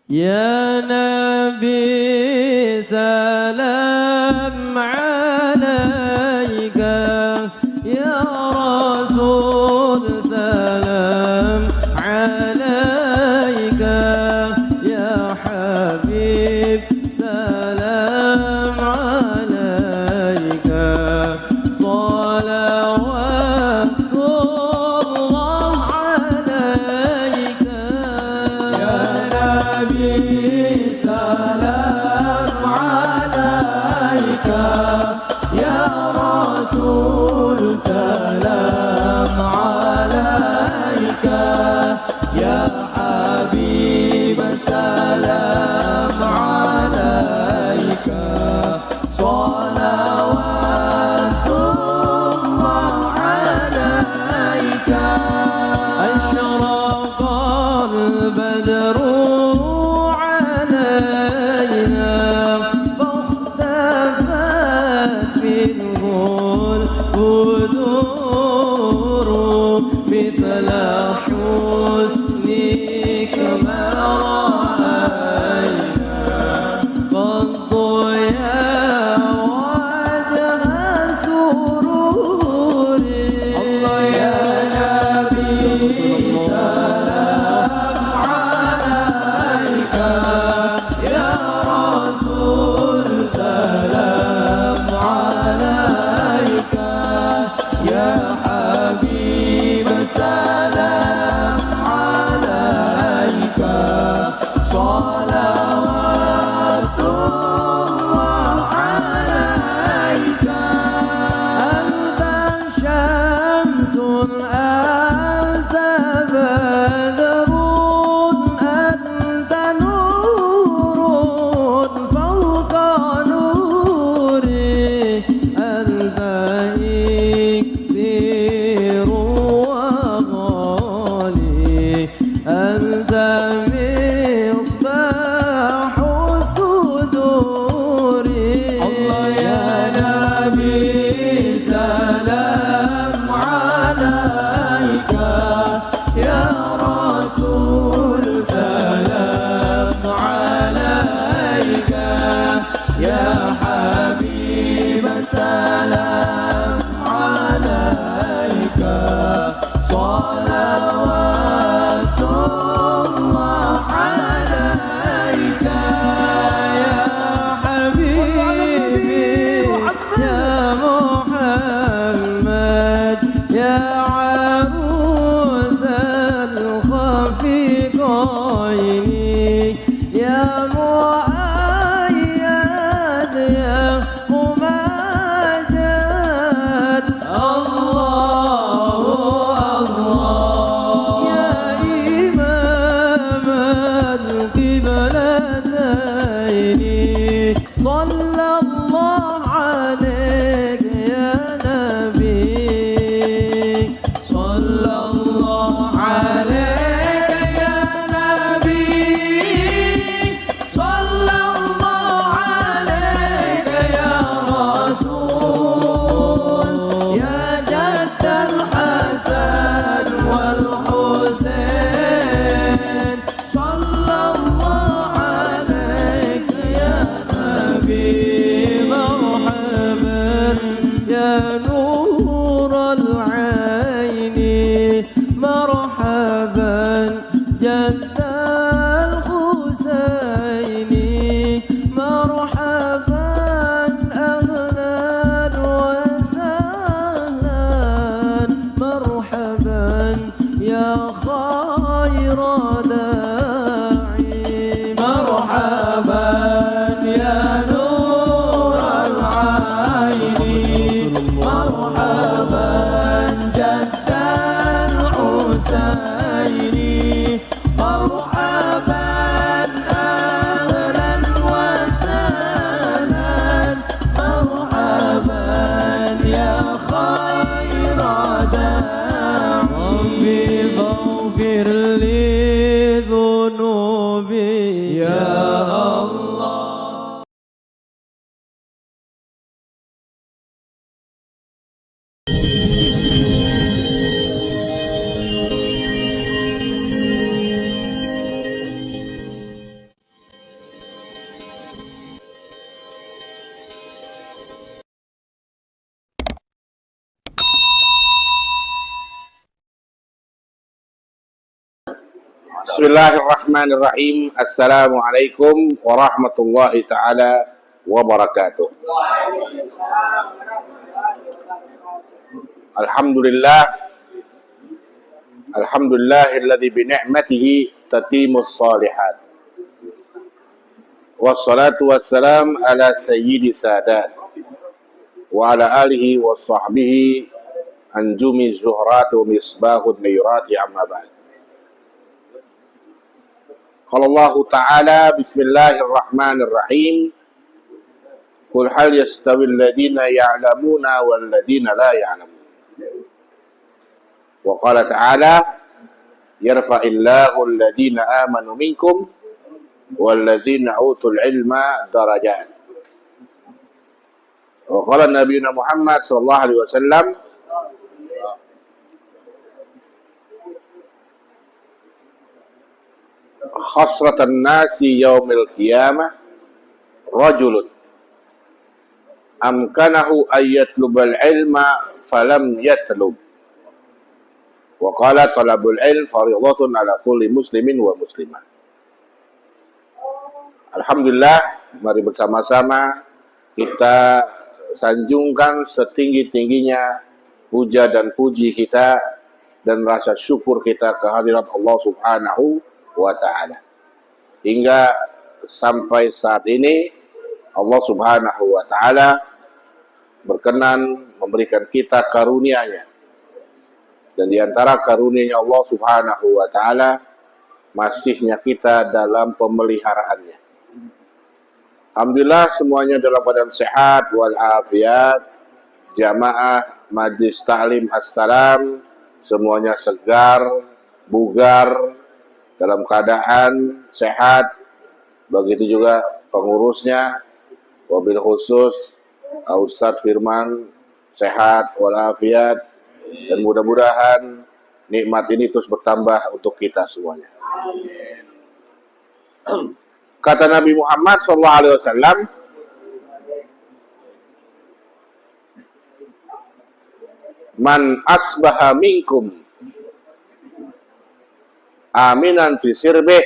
يا نبي سلام عليك، يا رسول سلام عليك، يا حبيب سلام عليك، صلوات الله عليك. يا نبي سلام عليك، يا رسول سلام عليك، يا حبيب سلام عليك، صلوات الله عليك. أشرق البدر علينا فاختفت منه البدور، مثل حسنك ما رأينا قط يا وجه سرور. الله يا نبي سلام عليك، يا رسول سلام عليك، يا حبيب سلام عليك، صلوات الله عليك. أنت شمس أنت بدر أنت نور فوق نوري، أنت إكسير وغالي، أنت مصباح صدوري. الله يا نبي سلام عليك، يا رسول سلام عليك، يا حبيب سلام عليك، صلوات الله عليك. يا حبيبي يا محمد، يا عروس الخفيقين، يا مؤيد يا ممجد. الله الله يا إمام القبلتين، صلى الله عليك يا نبي، صلى الله عليك يا نبي، صلى الله عليك يا رسول، يا جد الحسن والحسين، صلى الله عليك يا نبي. مرحبا يا نور العين، مرحبا جد الحسين، مرحبا أهلا وسهلا، مرحبا يا خير داعي، مرحبا يا نور العين، مرحبا جد الحسين، مرحبا أهلا وسهلا، مرحبا يا خير داعي. ربي فاغفر لي ذنوبي يا الله. Bismillahirrahmanirrahim. Assalamualaikum warahmatullahi ta'ala wabarakatuh. Alhamdulillahilladzi bini'matihi tatimus shalihat. Wassalatu wassalam ala sayyidi sadat wa ala alihi wa sahbihi anjumi zuhrat wa misbahud nirati amma ba'd. Qala Allah Ta'ala bismillahirrahmanirrahim. Qul hal yastawi alladhina ya'lamuna wal ladhina la ya'lamun. Wa qala ta'ala yarfa'illahu alladhina amanu minkum wal ladhina utul ilma darajat. Wa qala nabiyuna Muhammad sallallahu alaihi wasallam khasratan nasi yaumil qiyamah rajulun amkanahu ayyatlubal ilma falam yatlub wa qala talabul ilm fariidatun ala kulli muslimin wa muslimah. Alhamdulillah, mari bersama-sama kita sanjungkan setinggi-tingginya puja dan puji kita dan rasa syukur kita kehadirat Allah Subhanahu wa ta'ala. Hingga sampai saat ini Allah Subhanahu wa ta'ala berkenan memberikan kita karunia-Nya. Dan diantara karunia-Nya Allah Subhanahu wa ta'ala masihnya kita dalam pemeliharaannya. Alhamdulillah semuanya dalam keadaan sehat walafiat. Jamaah Majlis Ta'lim Assalam semuanya segar, bugar, dalam keadaan sehat. Begitu juga pengurusnya, wabil khusus Ustadz Firman sehat walafiat, dan mudah-mudahan nikmat ini terus bertambah untuk kita semuanya. Kata Nabi Muhammad SAW, man asbaha minkum aminan fi sirbih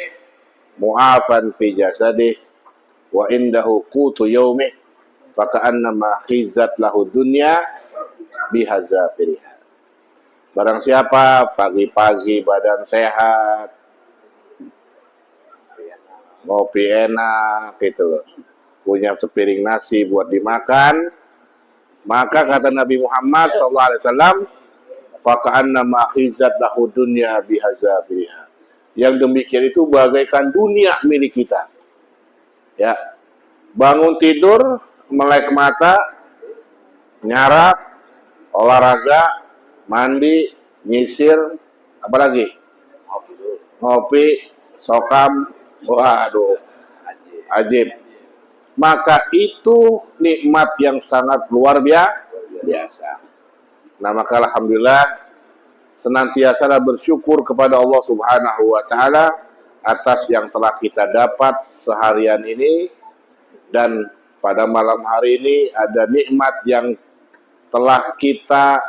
mu'afan fi jasadih wa indahu qutu yaumih faka'annama khizat lahu dunya bihazafiriha. Barang siapa pagi-pagi badan sehat, ngopi enak gitu, punya sepiring nasi buat dimakan, maka kata Nabi Muhammad SAW, faka'annama khizat lahu dunya bihazafiriha. Yang demikian itu bagaikan dunia milik kita. Ya, bangun tidur, melek mata, nyarap, olahraga, mandi, nyisir, apalagi ngopi, sokam, waduh, ajib. Maka itu nikmat yang sangat luar biasa. Nah, maka alhamdulillah senantiasa bersyukur kepada Allah Subhanahu wa ta'ala atas yang telah kita dapat seharian ini. Dan pada malam hari ini ada nikmat yang telah kita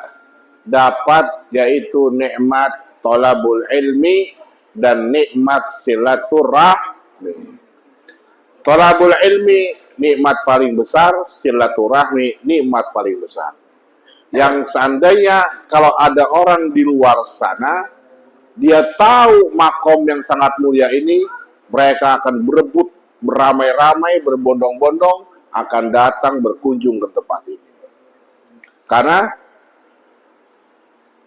dapat, yaitu nikmat thalabul ilmi dan nikmat silaturahmi. Thalabul ilmi nikmat paling besar, silaturahmi nikmat paling besar. Yang seandainya kalau ada orang di luar sana, dia tahu makom yang sangat mulia ini, mereka akan berebut, beramai-ramai, berbondong-bondong, akan datang berkunjung ke tempat ini. Karena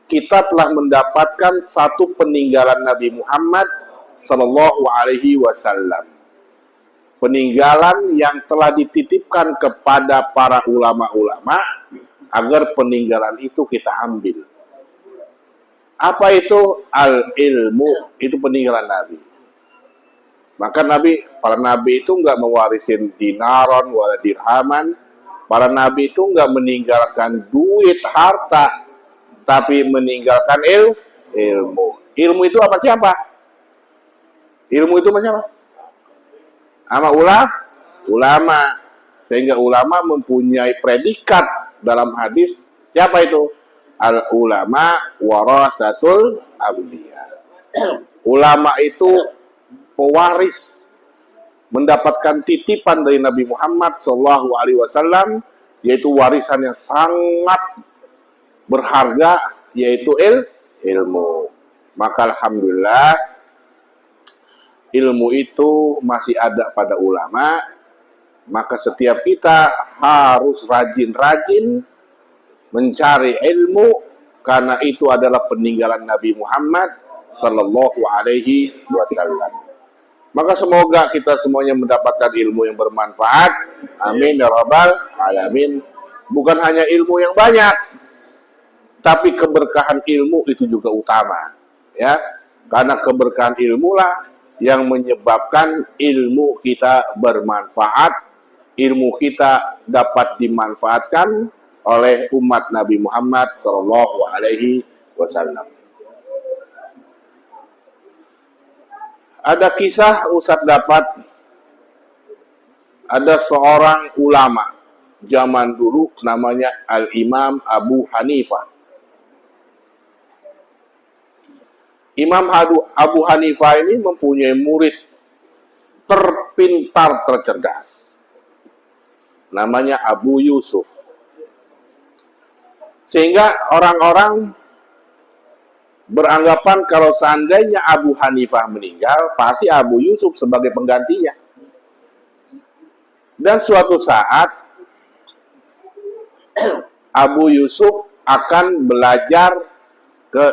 kita telah mendapatkan satu peninggalan Nabi Muhammad Sallallahu Alaihi Wasallam. Peninggalan yang telah dititipkan kepada para ulama-ulama, agar peninggalan itu kita ambil. Apa itu? Al-ilmu, itu peninggalan Nabi. Maka para Nabi itu nggak mewarisin dinaron, wala dirhaman. Para Nabi itu nggak meninggalkan duit, harta, tapi meninggalkan ilmu. Ilmu itu apa siapa? Ilmu itu apa siapa? Sama ulama. Sehingga ulama mempunyai predikat dalam hadis, siapa itu? Al ulama warasatul anbiya. Ulama itu pewaris, mendapatkan titipan dari Nabi Muhammad SAW, yaitu warisan yang sangat berharga, yaitu ilmu. Maka alhamdulillah ilmu itu masih ada pada ulama. Maka setiap kita harus rajin-rajin mencari ilmu, karena itu adalah peninggalan Nabi Muhammad sallallahu alaihi wasallam. Maka semoga kita semuanya mendapatkan ilmu yang bermanfaat. Amin ya rabbal alamin. Bukan hanya ilmu yang banyak, tapi keberkahan ilmu itu juga utama, ya. Karena keberkahan ilmu lah yang menyebabkan ilmu kita bermanfaat, ilmu kita dapat dimanfaatkan oleh umat Nabi Muhammad sallallahu alaihi wasallam. Ada kisah Ustadz dapat, ada seorang ulama zaman dulu namanya Al-Imam Abu Hanifah. Imam Abu Hanifah ini mempunyai murid terpintar, tercerdas, namanya Abu Yusuf. Sehingga orang-orang beranggapan kalau seandainya Abu Hanifah meninggal, pasti Abu Yusuf sebagai penggantinya. Dan suatu saat Abu Yusuf akan belajar ke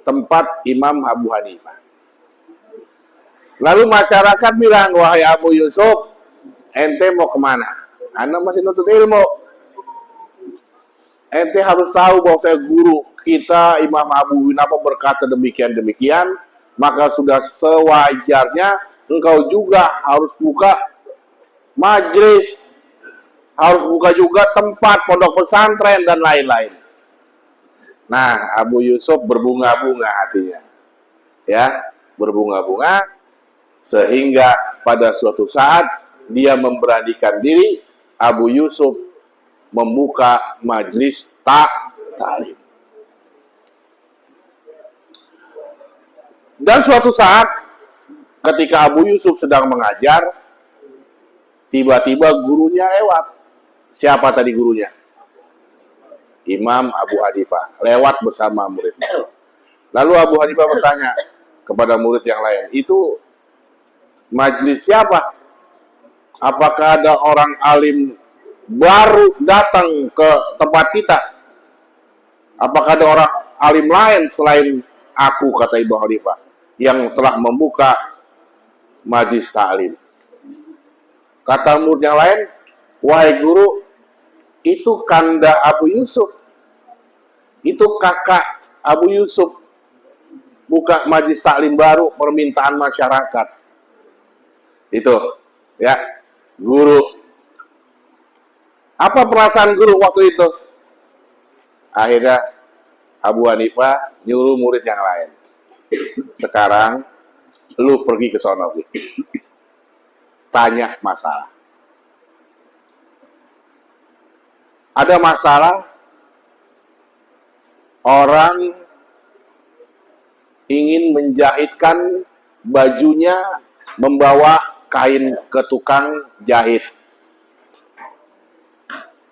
tempat Imam Abu Hanifah. Lalu masyarakat bilang, wahai Abu Yusuf, ente mau kemana? Anda masih nuntut ilmu. Ente harus tahu bahwa saya guru kita Imam Abu Hanifah berkata demikian-demikian, maka sudah sewajarnya engkau juga harus buka majelis, harus buka juga tempat pondok pesantren dan lain-lain. Nah, Abu Yusuf berbunga-bunga hatinya, ya, berbunga-bunga, sehingga pada suatu saat dia memberanikan diri. Abu Yusuf membuka majelis taklim. Dan suatu saat ketika Abu Yusuf sedang mengajar, tiba-tiba gurunya lewat. Siapa tadi gurunya? Imam Abu Hanifah lewat bersama muridnya. Lalu Abu Hanifah bertanya kepada murid yang lain, itu majelis siapa? Apakah ada orang alim baru datang ke tempat kita? Apakah ada orang alim lain selain aku, kata Ibu Hanifah, yang telah membuka majelis taklim? Kata murid yang lain, wahai guru, itu kanda Abu Yusuf, itu kakak Abu Yusuf, buka majelis taklim baru, permintaan masyarakat. Itu, ya, guru. Apa perasaan guru waktu itu? Akhirnya Abu Hanifah nyuruh murid yang lain, sekarang lu pergi ke sono, tanya masalah. Ada masalah, orang ingin menjahitkan bajunya, membawa kain ke tukang jahit,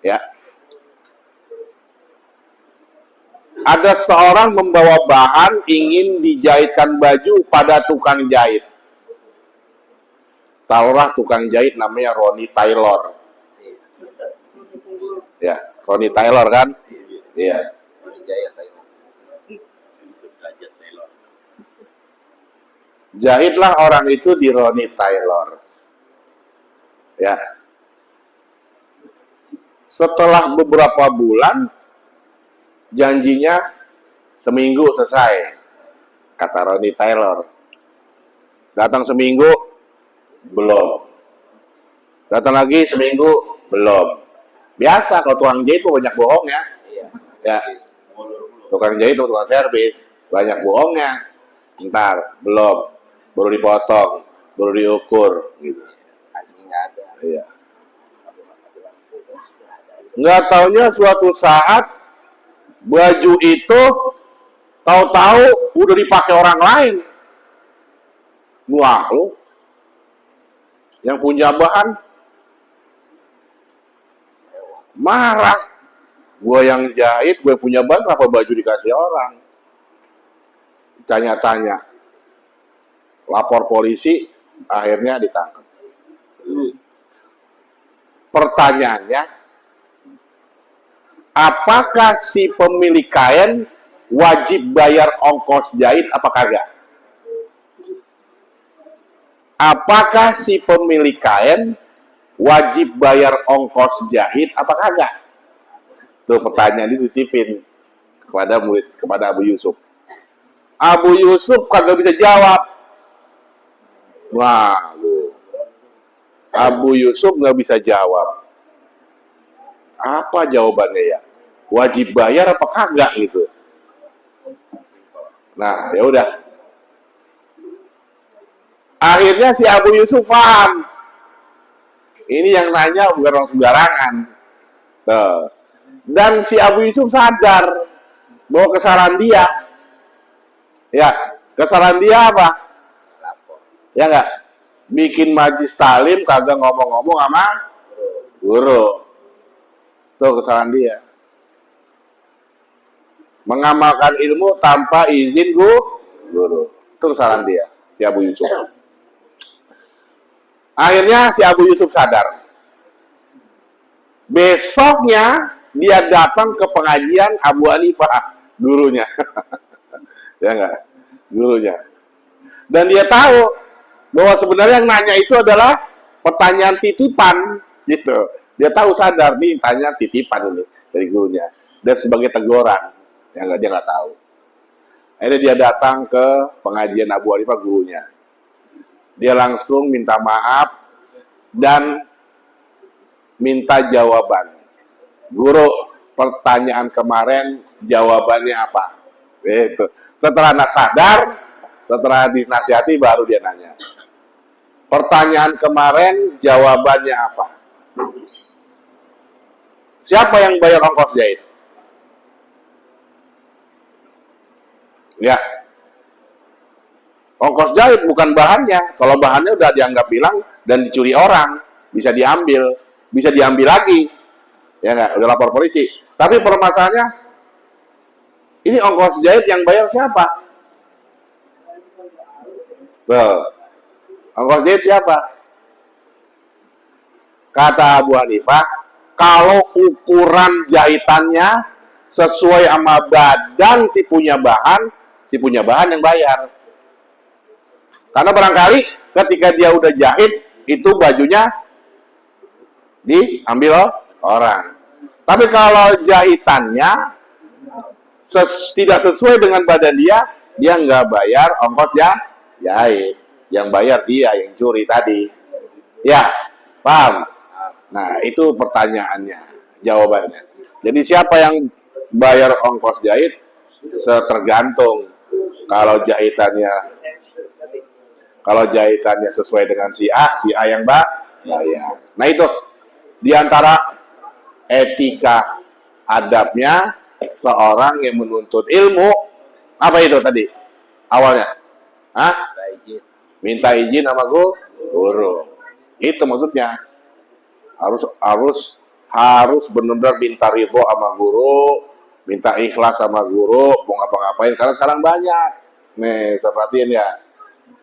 ya. Ada seorang membawa bahan ingin dijahitkan baju pada tukang jahit. Taruhlah tukang jahit namanya Ronnie Taylor. Ya, Ronnie Taylor kan? Iya. Jahitlah orang itu di Ronnie Taylor. Ya. Setelah beberapa bulan, janjinya seminggu selesai, kata Ronnie Taylor. Datang seminggu, belum. Datang lagi seminggu, belum. Biasa kalau tukang jahit itu banyak bohong ya. Ya. Tukang jahit itu tukang servis, banyak bohongnya. Ntar, belum. Baru dipotong, baru diukur, gitu. Iya. Nggak taunya suatu saat baju itu tahu-tahu udah dipakai orang lain. Wah, lu yang punya bahan marah. Gue yang jahit, gue punya bahan, kenapa baju dikasih orang? Tanya-tanya, lapor polisi, akhirnya ditangkap. Pertanyaannya, apakah si pemilik kain wajib bayar ongkos jahit apa kagak? Apakah si pemilik kain wajib bayar ongkos jahit apa kagak? Tuh pertanyaan ini dititipin kepada murid, kepada Abu Yusuf. Abu Yusuf kagak bisa jawab. Wah, Abu Yusuf nggak bisa jawab. Apa jawabannya ya? Wajib bayar apa kagak gitu? Nah, ya udah. Akhirnya si Abu Yusuf paham. Ini yang nanya bukan orang sembarangan. Tuh. Dan si Abu Yusuf sadar bahwa kesalahan dia. Ya, kesalahan dia apa? Ya enggak? Bikin majlis talim kagak ngomong-ngomong sama guru. Itu kesalahan dia. Mengamalkan ilmu tanpa izin guru. Itu kesalahan dia, si Abu Yusuf. Akhirnya si Abu Yusuf sadar. Besoknya dia datang ke pengajian Abu Hanifah, gurunya. Ya enggak? Gurunya. Dan dia tahu bahwa sebenarnya yang nanya itu adalah pertanyaan titipan gitu. Dia tahu sadar nih tanya titipan ini dari gurunya dan sebagai teguran. Ya enggak, dia nggak tahu. Akhirnya dia datang ke pengajian Abu Hanifah gurunya. Dia langsung minta maaf dan minta jawaban. Guru, pertanyaan kemarin jawabannya apa? Itu. Setelah sadar, setelah dinasihati baru dia nanya. Pertanyaan kemarin jawabannya apa? Siapa yang bayar ongkos jahit? Ya. Ongkos jahit bukan bahannya. Kalau bahannya udah dianggap hilang dan dicuri orang, bisa diambil lagi. Ya enggak, udah lapor polisi. Tapi permasalahannya, ini ongkos jahit yang bayar siapa? Tuh. Ongkos jahit siapa? Kata Abu Hanifah, kalau ukuran jahitannya sesuai sama badan si punya bahan yang bayar. Karena barangkali ketika dia udah jahit, itu bajunya diambil orang. Tapi kalau jahitannya tidak sesuai dengan badan dia nggak bayar ongkos jahit. Yang bayar dia yang curi tadi. Ya, paham? Nah, itu pertanyaannya, jawabannya. Jadi siapa yang bayar ongkos jahit? Tergantung. Kalau jahitannya sesuai dengan si A yang bayar. Nah, itu diantara etika adabnya seorang yang menuntut ilmu. Apa itu tadi awalnya? Minta izin sama guru. Itu maksudnya. Harus benar-benar minta ridho sama guru, minta ikhlas sama guru, mau ngapa-ngapain. Karena sekarang banyak nih, saya perhatiin ya,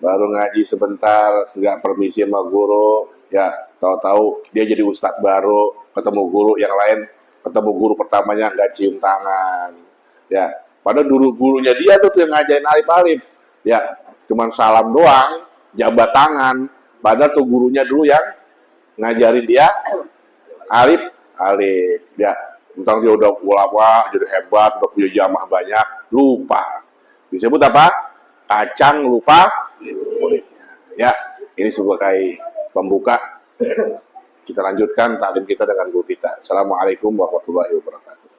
baru ngaji sebentar nggak permisi sama guru, ya tahu-tahu dia jadi ustadz baru, ketemu guru yang lain, ketemu guru pertamanya nggak cium tangan, ya padahal dulu gurunya dia tuh yang ngajarin alif-alif, ya cuman salam doang, jabat tangan, padahal tuh gurunya dulu yang ngajarin dia alif, ya tentang dia udah ulama, jadi hebat, udah punya jamaah banyak, lupa, disebut apa? Kacang lupa kulitnya. Ya, ini sebagai pembuka. Kita lanjutkan taklim kita dengan guru kita. Assalamualaikum warahmatullahi wabarakatuh.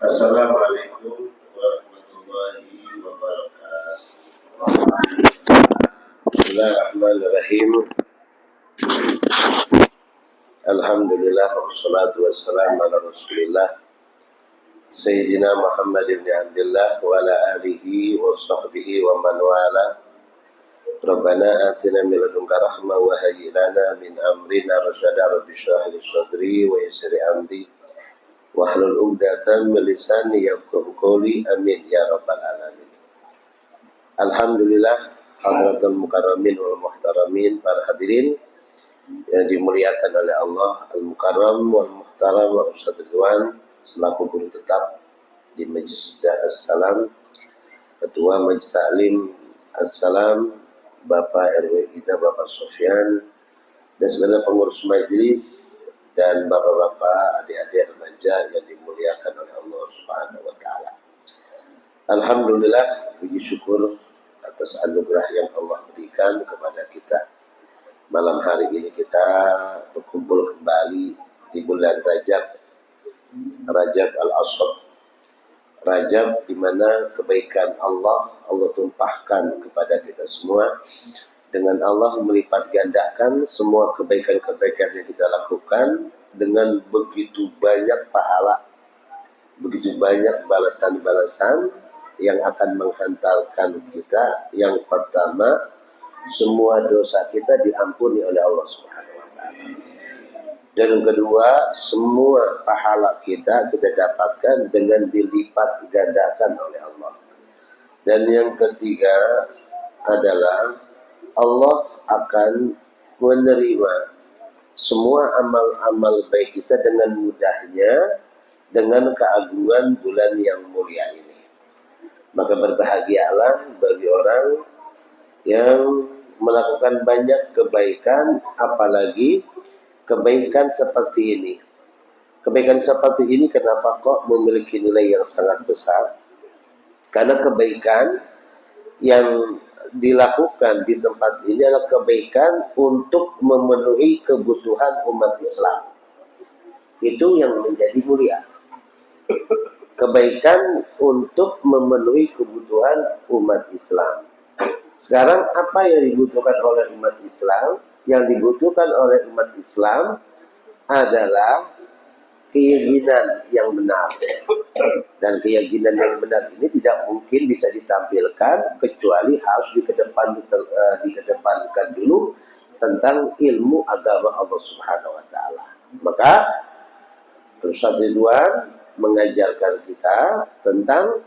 Assalamualaikum warahmatullahi wabarakatuh. Bismillahirrahmanirrahim. Alhamdulillah wassalatu wassalamu ala Rasulillah Sayyidina Muhammad ibn Abdullah wa ala alihi wa sahbihi wa man wala. Rabbana atina min ladunka rahmah wa hayyi lana min amrina rasyada rabbi shrah li sadri wa yassir li amri wahlul 'uqdatam min lisani yafqahu qawli amin ya rabbal alamin. Alhamdulillah hadratul mukarramin wal muhtaramin, para hadirin yang dimuliakan oleh Allah, al-mukarram wal muhtaram wa Ustaz Ridwan selaku guru tetap di Majlis As-Salam, Ketua Majlis Taklim As-Salam, Bapak RW kita Bapak Sofyan, dan segala pengurus majelis dan bapak-bapak, adik-adik remaja yang dimuliakan oleh Allah Subhanahu wa taala. Alhamdulillah, puji syukur atas anugerah yang Allah berikan kepada kita. Malam hari ini kita berkumpul kembali di bulan Rajab Al-Ashar. Rajab di mana kebaikan Allah tumpahkan kepada kita semua. Dengan Allah melipat gandakan semua kebaikan-kebaikan yang kita lakukan dengan begitu banyak pahala, begitu banyak balasan-balasan yang akan menghantarkan kita. Yang pertama, semua dosa kita diampuni oleh Allah Subhanahu wa taala. Dan yang kedua, semua pahala kita dapatkan dengan dilipat gandakan oleh Allah. Dan yang ketiga adalah Allah akan menerima semua amal-amal baik kita dengan mudahnya, dengan keagungan bulan yang mulia ini. Maka berbahagialah bagi orang yang melakukan banyak kebaikan, apalagi kebaikan seperti ini. Kebaikan seperti ini kenapa kok memiliki nilai yang sangat besar? Karena kebaikan yang dilakukan di tempat ini adalah kebaikan untuk memenuhi kebutuhan umat Islam. Itu yang menjadi mulia. Kebaikan untuk memenuhi kebutuhan umat Islam. Sekarang apa yang dibutuhkan oleh umat Islam? Yang dibutuhkan oleh umat Islam adalah keyakinan yang benar. Dan keyakinan yang benar ini tidak mungkin bisa ditampilkan kecuali harus dikedepankan dulu tentang ilmu agama Allah Subhanahu wa taala. Maka Ustaz Ridwan mengajarkan kita tentang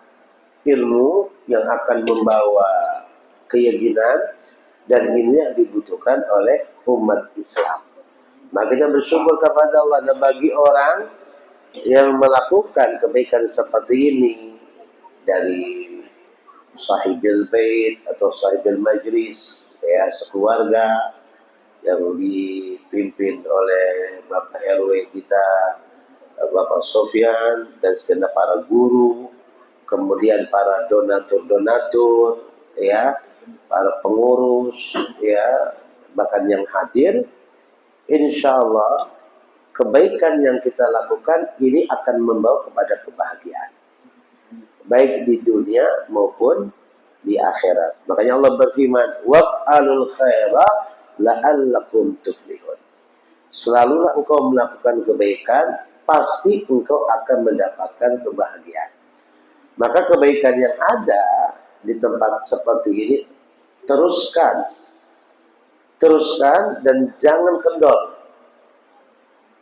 ilmu yang akan membawa keyakinan, dan ini yang dibutuhkan oleh umat Islam. Maka kita bersyukur kepada Allah. Dan bagi orang yang melakukan kebaikan seperti ini, dari sahibil bait atau sahibil majlis, ya, sekeluarga yang dipimpin oleh Bapak RW kita, Bapak Sofyan, dan segenap para guru, kemudian para donatur-donatur, ya, para pengurus, ya, bahkan yang hadir, insya Allah kebaikan yang kita lakukan ini akan membawa kepada kebahagiaan, baik di dunia maupun di akhirat. Makanya Allah berfirman, waf'alul khaira la'allakum tuflihun. Selalulah engkau melakukan kebaikan, pasti engkau akan mendapatkan kebahagiaan. Maka kebaikan yang ada di tempat seperti ini teruskan dan jangan kendor.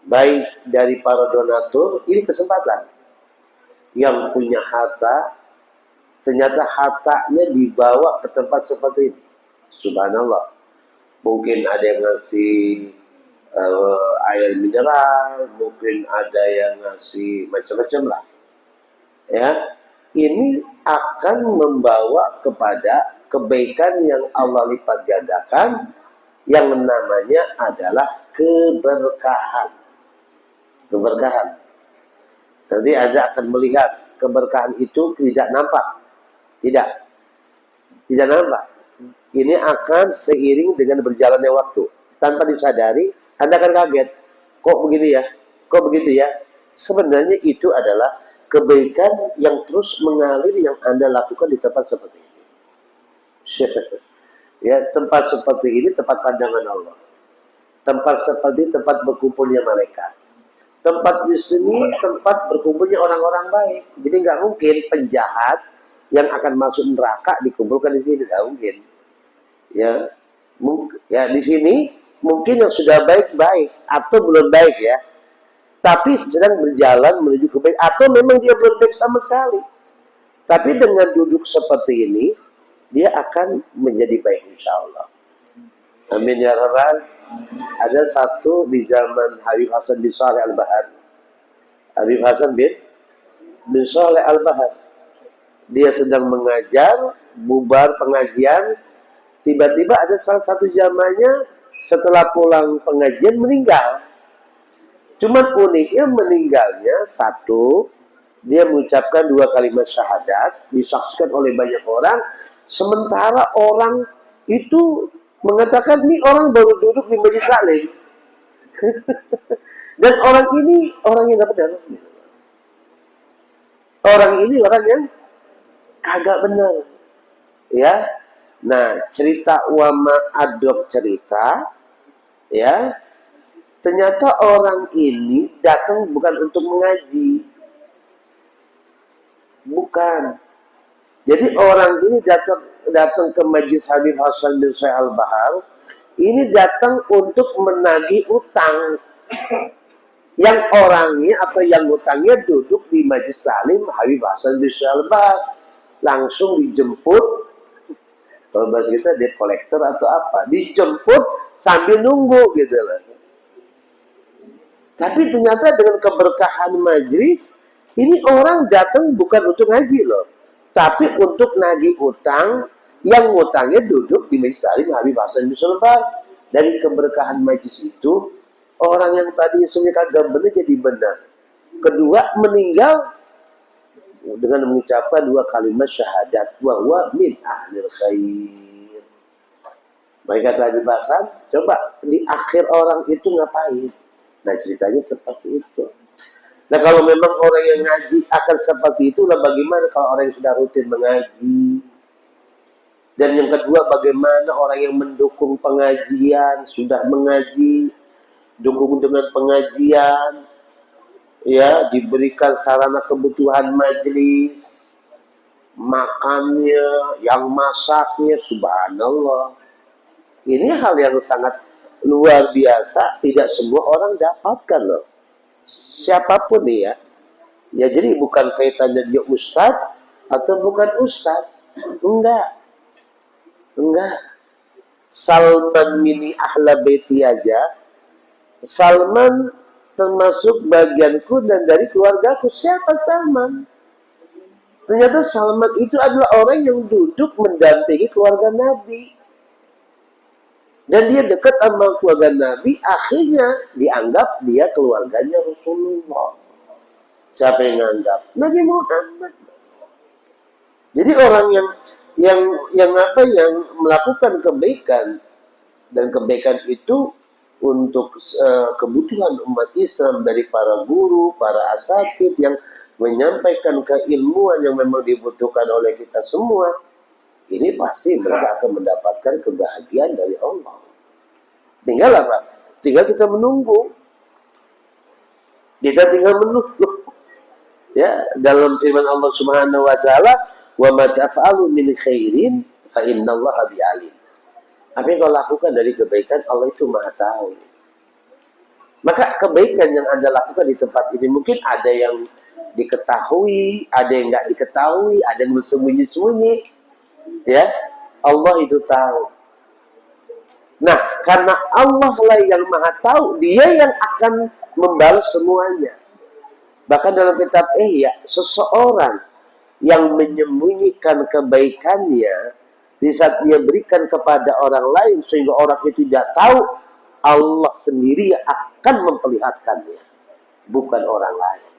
Baik dari para donatur, ini kesempatan. Yang punya harta, ternyata hartanya dibawa ke tempat seperti ini. Subhanallah. Mungkin ada yang ngasih air mineral, mungkin ada yang ngasih macam-macam lah. Ya, ini akan membawa kepada kebaikan yang Allah lipat gandakan, yang namanya adalah keberkahan. Keberkahan. Nanti Anda akan melihat keberkahan itu tidak nampak. Tidak nampak. Ini akan seiring dengan berjalannya waktu. Tanpa disadari, Anda akan kaget. Kok begini ya? Kok begitu ya? Sebenarnya itu adalah kebaikan yang terus mengalir yang Anda lakukan di tempat seperti ini. Ya, tempat seperti ini tempat pandangan Allah. Tempat seperti tempat berkumpulnya malaikat. Tempat di sini tempat berkumpulnya orang-orang baik. Jadi nggak mungkin penjahat yang akan masuk neraka dikumpulkan di sini, nggak mungkin. Ya, ya di sini mungkin yang sudah baik-baik atau belum baik ya, tapi sedang berjalan menuju kebaikan atau memang dia belum baik sama sekali. Tapi dengan duduk seperti ini, dia akan menjadi baik insya Allah. Amin ya rabbal. Ada satu di zaman Habib Hasan bin Shalih Al-Bahar. Habib Hasan bin Shalih Al-Bahar. Dia sedang mengajar, bubar pengajian, tiba-tiba ada salah satu jamaahnya setelah pulang pengajian meninggal. Cuman uniknya meninggalnya satu, dia mengucapkan 2 kalimat syahadat, disaksikan oleh banyak orang, sementara orang itu mengatakan ini orang baru duduk di majelis taklim. Dan orang ini orang yang nggak benar. Orang ini orang yang kagak benar. Ya. Nah, cerita Wama Adok cerita, ya. Ternyata orang ini datang bukan untuk mengaji. Bukan. Jadi orang ini datang ke Majelis Habib Hasan bin Shalih Al-Bahar, ini datang untuk menagih utang. Yang orangnya atau yang utangnya duduk di Majelis Taklim Habib Hasan bin Shalih Al-Bahar, langsung dijemput. Kalau bahasa kita debt collector atau apa, dijemput sambil nunggu gitu loh. Tapi ternyata dengan keberkahan majelis, ini orang datang bukan untuk ngaji loh, tapi untuk nagih utang. Yang utangnya duduk di Majelis Taklim Habib Hasan bin Shalih Al-Bahar. Dari keberkahan majelis itu, orang yang tadi sebenarnya kagak benar jadi benar. Kedua, meninggal dengan mengucapkan 2 kalimat syahadat, wa huwa min ahlil khair. Mereka tadi bahasan, coba di akhir orang itu ngapain? Nah ceritanya seperti itu. Nah kalau memang orang yang ngaji akan seperti itu, lah bagaimana kalau orang yang sudah rutin mengaji? Dan yang kedua, bagaimana orang yang mendukung pengajian, sudah mengaji, dukung dengan pengajian, ya diberikan sarana kebutuhan majelis, makannya, yang masaknya, subhanallah. Ini hal yang sangat luar biasa, tidak semua orang dapatkan loh. Siapapun ya. Ya jadi bukan kaitannya dia ustadz atau bukan ustadz. Enggak. Salman mini ahla baiti aja. Salman termasuk bagianku dan dari keluargaku. Siapa Salman? Ternyata Salman itu adalah orang yang duduk mendampingi keluarga Nabi. Dan dia dekat sama keluarga Nabi, akhirnya dianggap dia keluarganya Rasulullah. Siapa yang menganggap? Nabi Muhammad. Jadi orang yang melakukan kebaikan, dan kebaikan itu untuk kebutuhan umat Islam dari para guru, para asatidz yang menyampaikan keilmuan yang memang dibutuhkan oleh kita semua, ini pasti mereka akan mendapatkan kebahagiaan dari Allah. Tinggal apa? Tinggal kita menunggu. Kita tinggal menunggu. Ya, dalam firman Allah Subhanahu wa taala, "Wa ma taf'alu min khairin fa innallaha bi'alim." Apa yang kau lakukan dari kebaikan, Allah itu Maha tahu. Maka kebaikan yang Anda lakukan di tempat ini mungkin ada yang diketahui, ada yang nggak diketahui, ada yang bersembunyi-sembunyi. Ya, Allah itu tahu. Nah, karena Allah lah yang Maha tahu, Dia yang akan membalas semuanya. Bahkan dalam kitab Ihya, seseorang yang menyembunyikan kebaikannya di saat dia berikan kepada orang lain sehingga orang itu tidak tahu, Allah sendiri yang akan memperlihatkannya, bukan orang lain.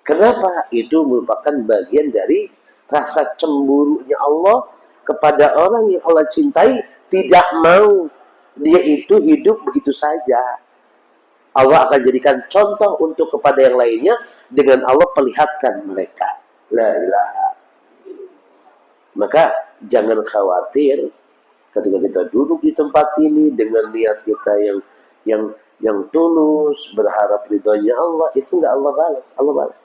Kenapa? Itu merupakan bagian dari rasa cemburunya Allah kepada orang yang Allah cintai, tidak mau dia itu hidup begitu saja. Allah akan jadikan contoh untuk kepada yang lainnya dengan Allah perlihatkan mereka. La ilaha. Maka jangan khawatir ketika kita duduk di tempat ini dengan niat kita yang tulus, berharap ridhonya Allah, itu enggak Allah balas, Allah balas.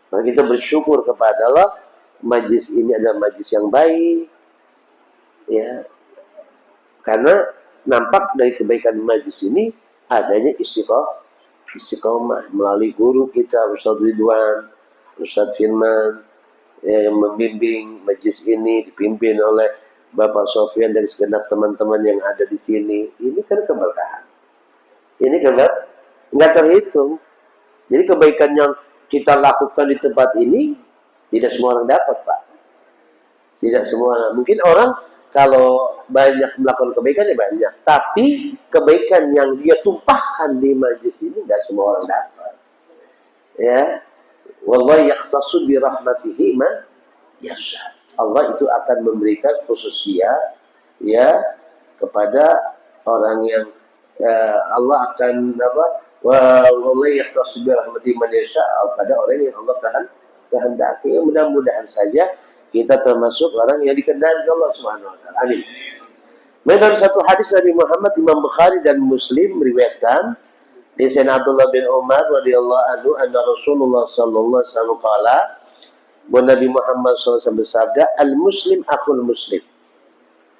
Maka kita bersyukur kepada Allah, majlis ini adalah majlis yang baik, Ya, karena nampak dari kebaikan majlis ini adanya istiqomah melalui guru kita Ustaz Ridwan, Ustaz Firman, ya, yang membimbing majlis ini dipimpin oleh Bapak Sofyan dan segenap teman-teman yang ada di sini. Ini kan keberkahan. Ini kan nggak terhitung. Jadi kebaikan yang kita lakukan di tempat ini tidak semua orang dapat, Pak. Tidak semua orang. Mungkin orang kalau banyak melakukan kebaikan ya banyak, tapi kebaikan yang dia tumpahkan di majlis ini nggak semua orang dapat. Ya, wallahi yakhtassu bi rahmatihi man yasha. Allah itu akan memberikan khususia ya kepada orang yang Allah akan apa? Wallahi yakhtassu bi rahmatihi man yasha, pada orang yang Allah kehendaki. Mudah-mudahan saja kita termasuk orang yang dikehendaki Allah Subhanahu wa taala. Amin. Dalam satu hadis Nabi Muhammad, Imam Bukhari dan Muslim meriwayatkan dari Sayyidina Abdullah bin Umar radhiyallahu anhu, anna Rasulullah sallallahu alaihi wasallam qala, bahwa Nabi Muhammad SAW bersabda, al-muslim akhul muslim.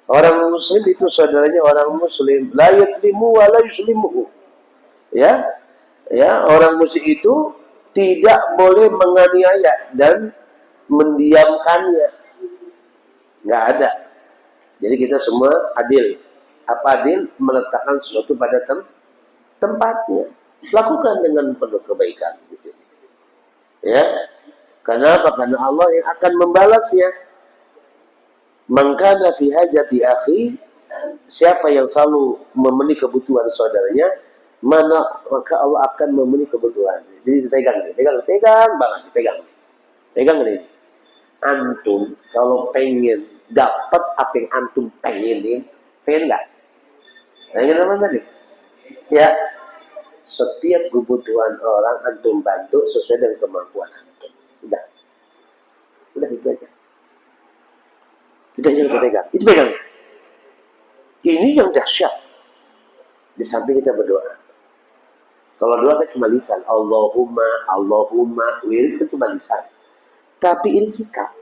Orang muslim itu saudaranya orang muslim, la yatlimu wa la yuslimuhu. Ya, orang muslim itu tidak boleh menganiaya dan mendiamkannya, nggak ada. Jadi kita semua adil. Apa adil? Meletakkan sesuatu pada tempatnya. Lakukan dengan penuh kebaikan di sini. Ya, kenapa? Karena Allah yang akan membalasnya. Man kana fi hajati akhi, siapa yang selalu memenuhi kebutuhan saudaranya, maka Allah akan memenuhi kebutuhan. Jadi pegang banget, pegang ini. Antum kalau pengen dapat apa yang antum pengen nggak? Pengen apa tadi? Ya, setiap kebutuhan orang antum bantu sesuai dengan kemampuan antum. Udah itu aja. Itu yang kita pegang. Itu pegang. Ini yang dahsyat. Di samping kita berdoa. Kalau doa kan cuma lisan, Allahumma, itu cuma lisan. Tapi ini sikap.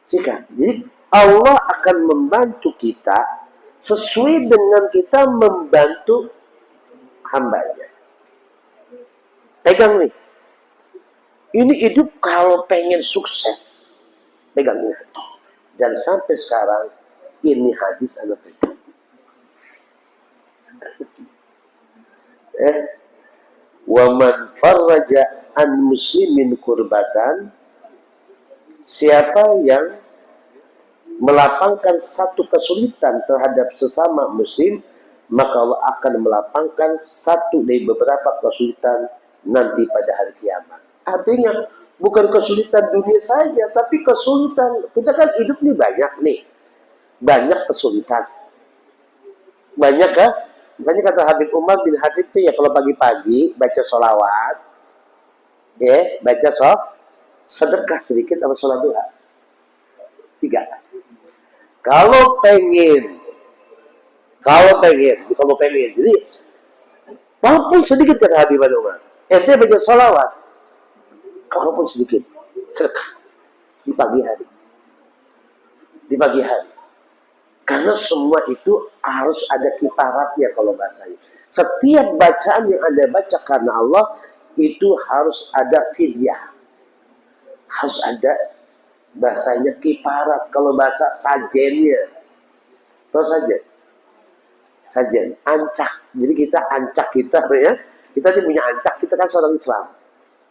Jadi Allah akan membantu kita sesuai dengan kita membantu hambanya. Pegang nih. Ini hidup kalau pengen sukses. Pegang ini. Dan sampai sekarang ini hadis anak pegang. Wa man farraja an muslimin kurbatan, siapa yang melapangkan satu kesulitan terhadap sesama muslim, maka Allah akan melapangkan satu dari beberapa kesulitan nanti pada hari kiamat. Artinya bukan kesulitan dunia saja, tapi kesulitan kita kan hidup nih banyak kesulitan, banyak kan? Makanya kata Habib Umar bin Habib itu ya, kalau pagi-pagi baca sholawat, ya baca sedekah sedikit atau sholat duha 3. Kalau pengen, jadi walaupun sedikit kata Habib Umar, ente baca sholawat, walaupun sedikit, sedekah di pagi hari. Karena semua itu harus ada kiparatnya kalau bahasanya. Setiap bacaan yang Anda baca karena Allah itu harus ada fidyah. Harus ada bahasanya kiparat. Kalau bahasa sajennya. Tahu sajen, ancak. Jadi kita ancak kita ya. Kita punya ancak, kita kan seorang Islam.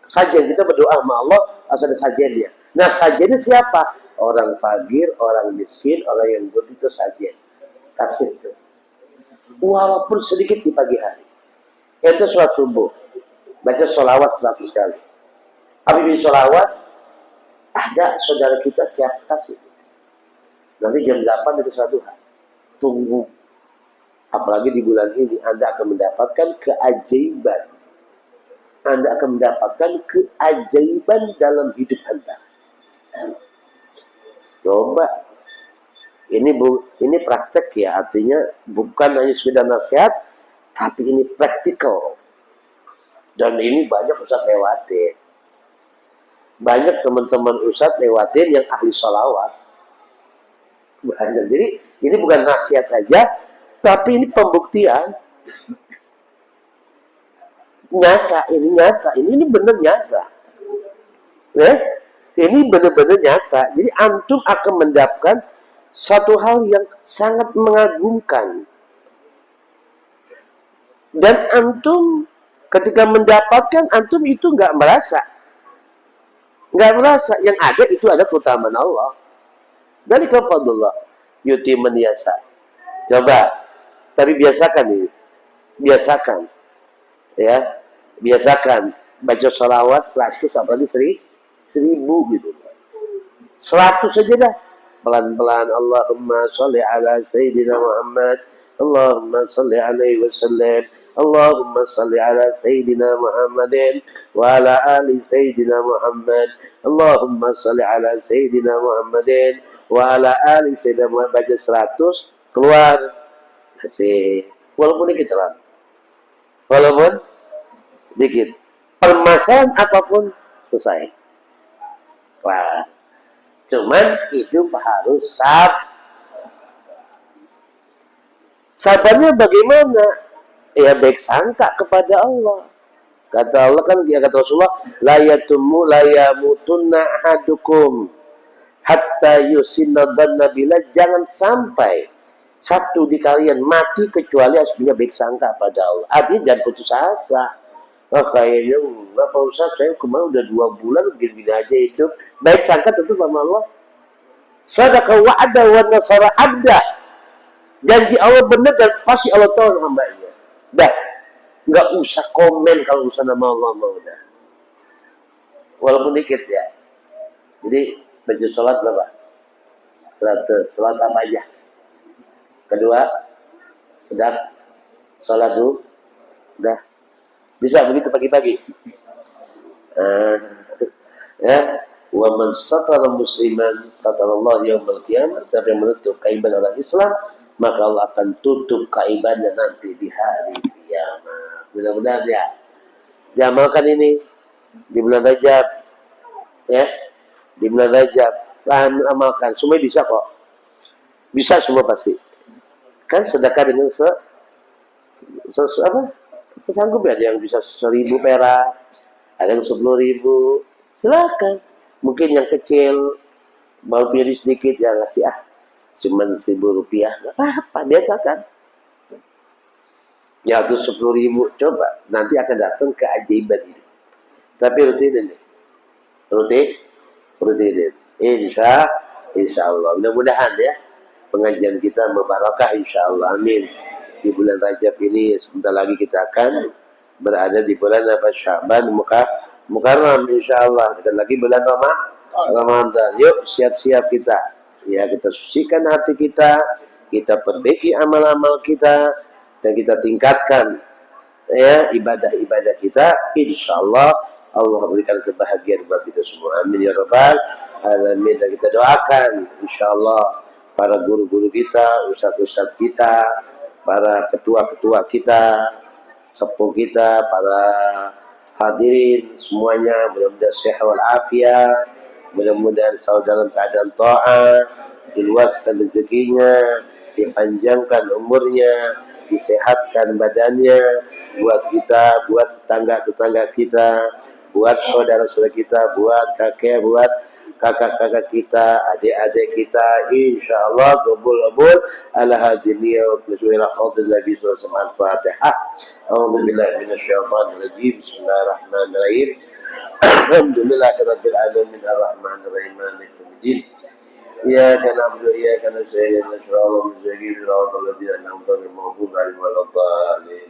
Sajen, kita berdoa sama Allah harus ada sajennya. Nah, sajennya siapa? Orang fakir, orang miskin, orang yang butuh itu saja. Kasih itu. Walaupun sedikit di pagi hari. Itu sholat subuh. Baca sholawat 100 kali. Habis sholawat, ada saudara kita siap kasih. Nanti jam 8 itu sholat duha. Tunggu. Apalagi di bulan ini, Anda akan mendapatkan keajaiban. Anda akan mendapatkan keajaiban dalam hidup Anda. Coba, ini praktek ya, artinya bukan hanya sekedar nasihat, tapi ini praktikal. Dan ini banyak Ustaz lewatin. Banyak teman-teman Ustaz lewatin yang ahli sholawat. Banyak. Jadi ini bukan nasihat aja, tapi ini pembuktian nyata. Ini benar nyata. Ya, ini benar-benar nyata. Jadi antum akan mendapatkan satu hal yang sangat mengagumkan. Dan antum ketika mendapatkan, antum itu nggak merasa. Yang ada itu ada keutamaan Allah. Dari fadlullah yuti man yasha. Coba, tapi biasakan ini. Biasakan. Ya, biasakan baca sholawat 100 apalagi 1000 gitu. 100 saja dah. Pelan-pelan. Allahumma sholli ala Sayyidina Muhammad. Allahumma sholli alaihi wasallam. Allahumma sholli ala Sayyidina Muhammadin wa ala ali Sayyidina Muhammad. Allahumma sholli ala Sayyidina Muhammadin wa ala ali Sayyidina Muhammad. Baca 100, keluar. Asik. Walaupun dikit lah. Walaupun dikit. Permasalahan apapun selesai. Wah. Cuman hidup harus sabarnya bagaimana? Ya baik sangka kepada Allah. Kata Allah kan, ya kata Rasulullah, la yamutunna ahadukum hatta yusinna dhanna billah. Jangan sampai satu di kalian mati kecuali harus punya baik sangka pada Allah. Artinya jangan putus asa. Kayaknya enggak Pak Ustaz, saya kemarin udah 2 bulan begini aja itu. Baik sangka tentu sama Allah. Sadaqa wa'ada wa nasara abda. Janji Allah benar dan pasti Allah tahu hambanya. Dah, nggak usah komen kalau usah nama Allah mau dah. Walaupun dikit ya. Jadi baca sholat berapa? 100. Sholat apa aja? Kedua, sedang sholat dulu. Dah. Bisa begitu pagi-pagi. Ya. Wa man satara musliman satarallahu yaumil qiyamah. Siapa yang menutup kaiban orang Islam, maka Allah akan tutup kaibannya nanti di hari kiamat. Mudah-mudahan ya diamalkan ini di bulan Rajab, ya, di bulan Rajab. Amalkan, semua bisa kok, bisa semua pasti. Kan sedekah dengan sesanggup ya. Ada yang bisa 1000 perak, ada yang 10.000. Silakan. Mungkin yang kecil mau pilih sedikit ya ngasih cuman 1.000 rupiah, nggak apa-apa, biasakan. Ya itu 10.000, coba nanti akan datang keajaiban ini. Tapi rutin. Insya Allah. Mudah-mudahan ya pengajian kita membarakah insya Allah. Amin. Di bulan Rajab ini sebentar lagi kita akan berada di bulan Sya'ban Mukarram insya Allah. Kita lagi bulan Ramadan. Yuk siap-siap kita. Ya, kita sucikan hati kita perbaiki amal-amal kita, dan kita tingkatkan ya ibadah-ibadah kita. Insyaallah Allah berikan kebahagiaan buat kita semua. Amin ya rabbal alamin. Dan kita doakan insyaallah para guru-guru kita, ustaz-ustaz kita, para ketua-ketua kita, sepuh kita, para hadirin semuanya, mudah-mudahan sehat wal afiat. Mudah-mudahan selalu dalam keadaan taat, diluaskan rezekinya, dipanjangkan umurnya, disehatkan badannya, buat kita, buat tetangga-tetangga kita, buat saudara-saudara kita, buat kakek, buat kakak-kakak kita, adik-adik kita, insyaallah qabul ala hadiniya wa bismillah khawdil nabi sallallahu alaihi wasallam. Al-Fatihah. A'udzubillahi minasyaitonir rajim. Bismillahirrahmanirrahim. Alhamdulillahirabbil alamin arrahmanir rahim maliki yaumiddin. Iyyaka na'budu wa iyyaka nasta'in ihdinas siratal mustaqim siratal ladzina an'amta 'alaihim ghairil maghdubi 'alaihim waladdallin.